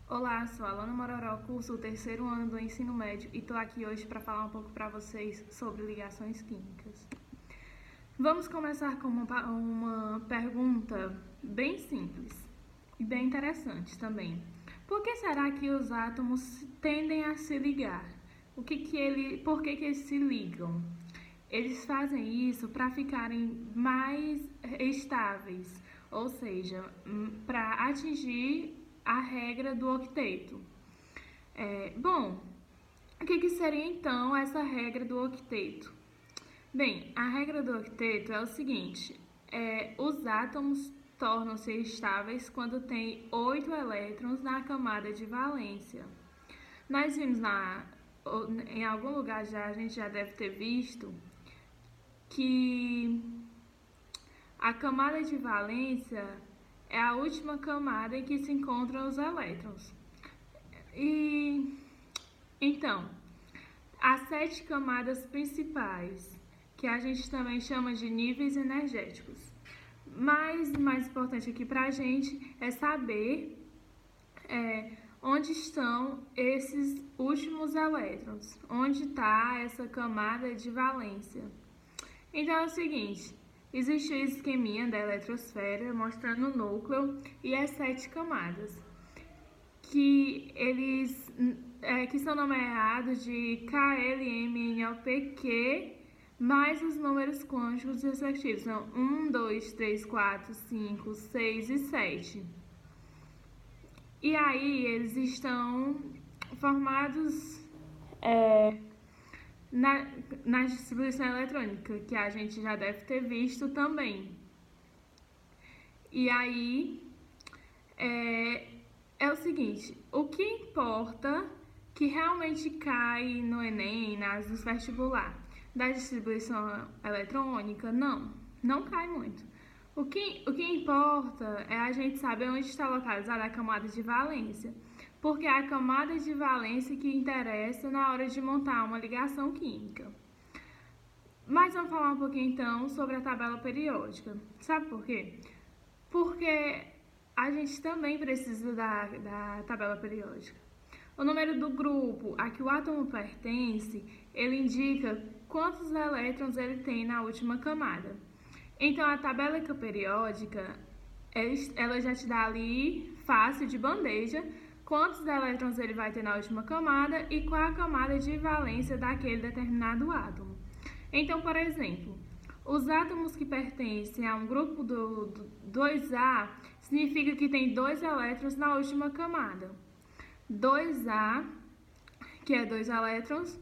Olá, sou a Alana Mororó, curso o terceiro ano do ensino médio e estou aqui hoje para falar um pouco para vocês sobre ligações químicas. Vamos começar com uma pergunta bem simples e bem interessante também. Por que será que os átomos tendem a se ligar? Por que eles se ligam? Eles fazem isso para ficarem mais estáveis, ou seja, para atingir a regra do octeto. O que seria então essa regra do octeto? Bem, a regra do octeto é o seguinte: os átomos tornam-se estáveis quando tem 8 elétrons na camada de valência. Nós vimos em algum lugar a gente já deve ter visto que a camada de valência é a última camada em que se encontram os elétrons. Então, as 7 camadas principais, que a gente também chama de níveis energéticos. Mas o mais importante aqui para a gente é saber onde estão esses últimos elétrons, onde está essa camada de valência. Então é o seguinte, existe o esqueminha da eletrosfera mostrando o núcleo e as 7 camadas, que são nomeados de KLMNOPQ mais os números quânticos respectivos, são 1, 2, 3, 4, 5, 6 e 7. E aí eles estão formados na distribuição eletrônica, que a gente já deve ter visto também. E aí é o seguinte, o que importa que realmente cai no Enem, nos vestibular, da distribuição eletrônica, não cai muito. O que importa é a gente saber onde está localizada a camada de valência, porque é a camada de valência que interessa na hora de montar uma ligação química. Mas vamos falar um pouquinho então sobre a tabela periódica. Sabe por quê? Porque a gente também precisa da tabela periódica. O número do grupo a que o átomo pertence, ele indica quantos elétrons ele tem na última camada. Então, a tabela periódica, ela já te dá ali, fácil, de bandeja, quantos elétrons ele vai ter na última camada e qual a camada de valência daquele determinado átomo. Então, por exemplo, os átomos que pertencem a um grupo do 2A significa que tem 2 elétrons na última camada. 2A, que é 2 elétrons.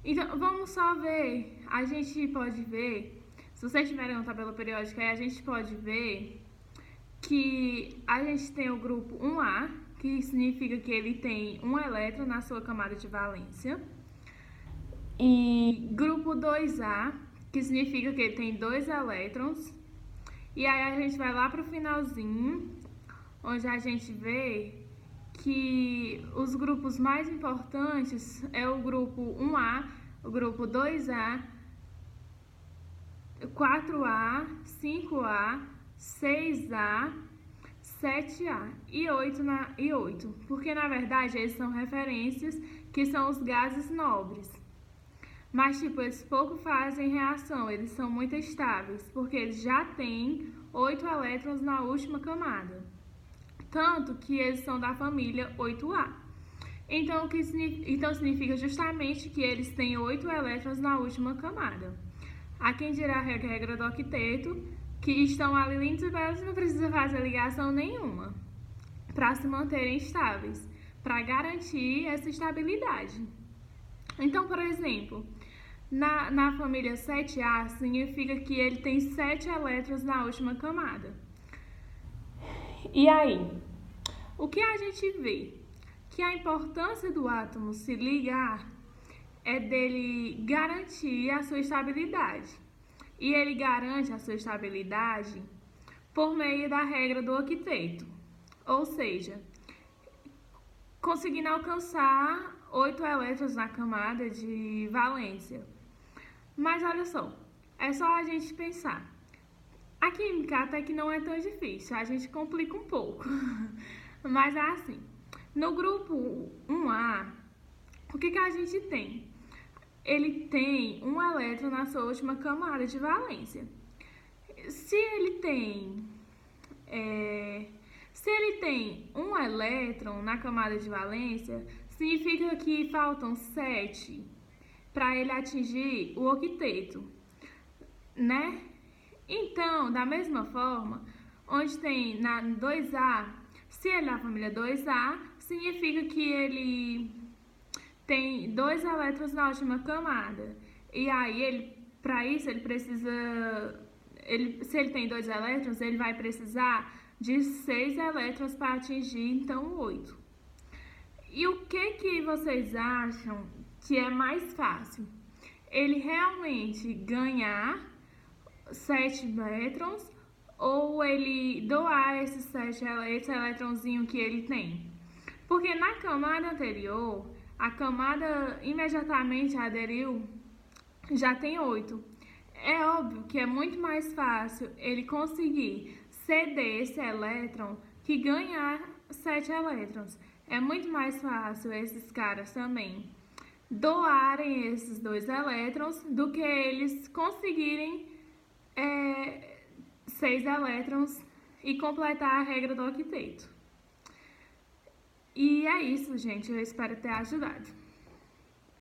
Então, vamos só ver, a gente pode ver, se vocês tiverem uma tabela periódica aí, a gente pode ver que a gente tem o grupo 1A, que significa que ele tem 1 elétron na sua camada de valência, e grupo 2A, que significa que ele tem 2 elétrons, e aí a gente vai lá para o finalzinho, onde a gente vê que os grupos mais importantes é o grupo 1A, o grupo 2A, 4A, 5A, 6A, 7A e 8, porque na verdade eles são referências que são os gases nobres. Mas eles pouco fazem reação, eles são muito estáveis, porque eles já têm 8 elétrons na última camada. Tanto que eles são da família 8A. Então significa justamente que eles têm 8 elétrons na última camada. Há quem dirá a regra do octeto, que estão ali lindos e belos e não precisa fazer ligação nenhuma para se manterem estáveis, para garantir essa estabilidade. Então, por exemplo, na família 7A significa que ele tem 7 elétrons na última camada. E aí, o que a gente vê? Que a importância do átomo se ligar é dele garantir a sua estabilidade. E ele garante a sua estabilidade por meio da regra do octeto. Ou seja, conseguindo alcançar 8 elétrons na camada de valência. Mas olha só, é só a gente pensar. A química até que não é tão difícil, a gente complica um pouco. Mas é assim, No grupo 1A, o que a gente tem? Ele tem um elétron na sua última camada de valência. Se ele tem um elétron na camada de valência, significa que faltam 7 para ele atingir o octeto, né? Então, da mesma forma, onde tem na 2A, se ele é da família 2A, significa que ele tem 2 elétrons na última camada. E aí, para isso, ele precisa... se ele tem 2 elétrons, ele vai precisar de 6 elétrons para atingir, então, 8. E o que vocês acham que é mais fácil? Ele realmente ganhar 7 elétrons ou ele doar esse elétronzinho que ele tem? Porque na camada anterior, a camada imediatamente aderiu já tem 8. É óbvio que é muito mais fácil ele conseguir ceder esse elétron que ganhar 7 elétrons. É muito mais fácil esses caras também doarem esses 2 elétrons do que eles conseguirem 6 elétrons e completar a regra do octeto. E é isso, gente. Eu espero ter ajudado.